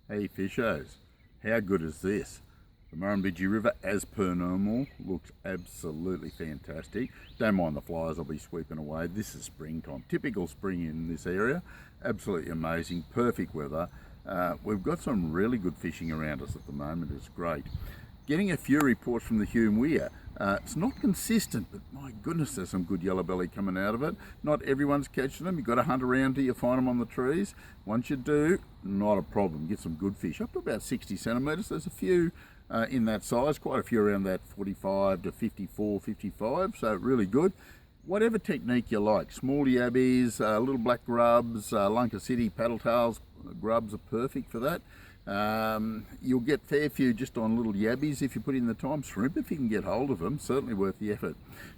Hey fishers, how good is this? The Murrumbidgee River, as per normal, looks absolutely fantastic. Don't mind the flies, I'll be sweeping away. This is springtime, typical spring in this area. Absolutely amazing, perfect weather. We've got some really good fishing around us at the moment, it's great. Getting a few reports from the Hume Weir. It's not consistent, but my goodness, there's some good yellow belly coming out of it. Not everyone's catching them. You've got to hunt around till you find them on the trees. Once you do, not a problem. Get some good fish, up to about 60 centimetres. There's a few in that size, quite a few around that 45 to 54, 55, so really good. Whatever technique you like, small yabbies, little black grubs, Lunker City paddle tails, grubs are perfect for that. You'll get fair few just on little yabbies if you put in the time. Shrimp, if you can get hold of them, certainly worth the effort.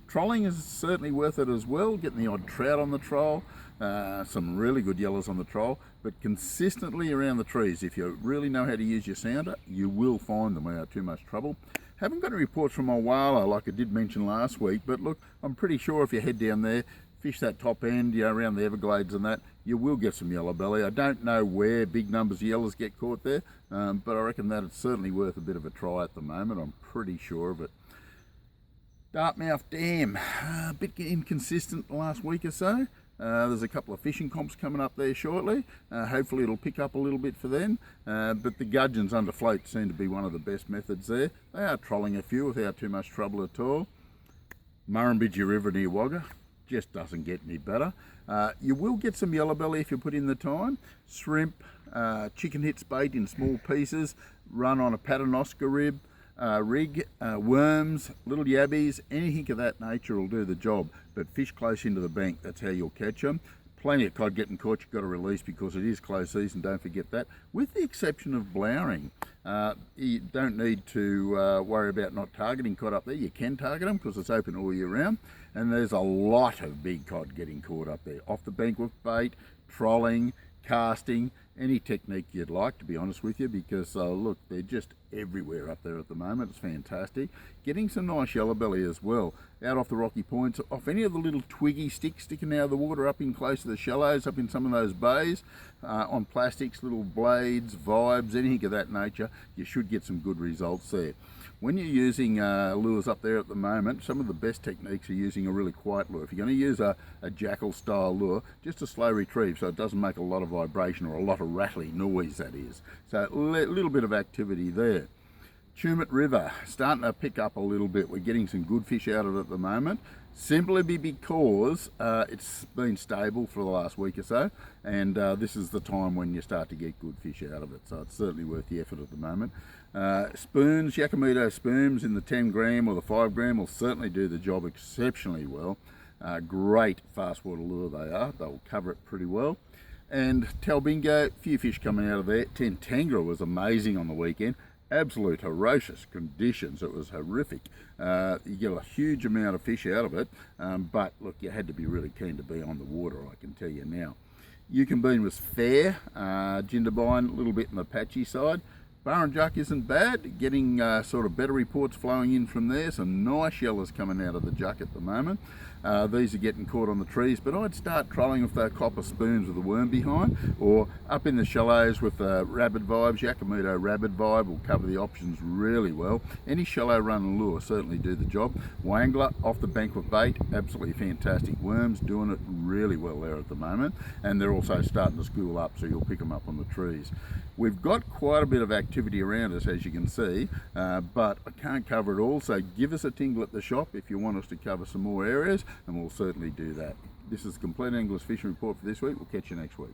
Trolling is certainly worth it as well, getting the odd trout on the troll, some really good yellows on the troll, but consistently around the trees. If you really know how to use your sounder, you will find them without too much trouble. Haven't got any reports from Wagga like I did mention last week, but look, I'm pretty sure if you head down there, fish that top end, around the Everglades and that, you will get some yellow belly. I don't know where big numbers of yellows get caught there, but I reckon that it's certainly worth a bit of a try at the moment. I'm pretty sure of it. Dartmouth Dam, a bit inconsistent the last week or so. There's a couple of fishing comps coming up there shortly. Hopefully it'll pick up a little bit for them. But the gudgeons under float seem to be one of the best methods there. They are trolling a few without too much trouble at all. Murrumbidgee River near Wagga just doesn't get any better. You will get some yellow belly if you put in the time. Shrimp, chicken hits bait in small pieces, run on a paternoster rib, rig, worms, little yabbies, anything of that nature will do the job. But fish close into the bank, that's how you'll catch them. Plenty of cod getting caught, you've got to release because it is close season, don't forget that. With the exception of blowering, you don't need to worry about not targeting cod up there. You can target them because it's open all year round. And there's a lot of big cod getting caught up there. Off the bank with bait, trolling, casting, any technique you'd like, to be honest with you, because look, they're just everywhere up there at the moment. It's fantastic. Getting some nice yellow belly as well, out off the rocky points, off any of the little twiggy sticks sticking out of the water, up in close to the shallows, up in some of those bays, on plastics, little blades, vibes, anything of that nature, you should get some good results there. When you're using lures up there at the moment, some of the best techniques are using a really quiet lure. If you're going to use a jackal style lure, just a slow retrieve so it doesn't make a lot of vibration or a lot of rattly noise, that is. So a little bit of activity there. Compleat River, starting to pick up a little bit. We're getting some good fish out of it at the moment, simply because it's been stable for the last week or so, and this is the time when you start to get good fish out of it, so it's certainly worth the effort at the moment. Spoons, Yakimuto spoons in the 10 gram or the 5 gram will certainly do the job exceptionally well. Great fast water lure they are, they'll cover it pretty well. And Talbingo, few fish coming out of there. Tentangra was amazing on the weekend. Absolute ferocious conditions, it was horrific. You get a huge amount of fish out of it, but look, you had to be really keen to be on the water, I can tell you now. Yukonbean was fair, Jindabyne a little bit on the patchy side. Burrinjuck isn't bad, getting sort of better reports flowing in from there. Some nice yellows coming out of the Juck at the moment. These are getting caught on the trees, but I'd start trolling with the copper spoons with a worm behind, or up in the shallows with rabbit vibes. Yakimuto rabbit vibe will cover the options really well. Any shallow run and lure certainly do the job. Wangler off the bank with bait, absolutely fantastic. Worms doing it really well there at the moment, and they're also starting to school up, so you'll pick them up on the trees. We've got quite a bit of activity around us, as you can see, but I can't cover it all, so give us a tingle at the shop if you want us to cover some more areas, and we'll certainly do that. This is the Compleat Angler's Fishing Report for this week. We'll catch you next week.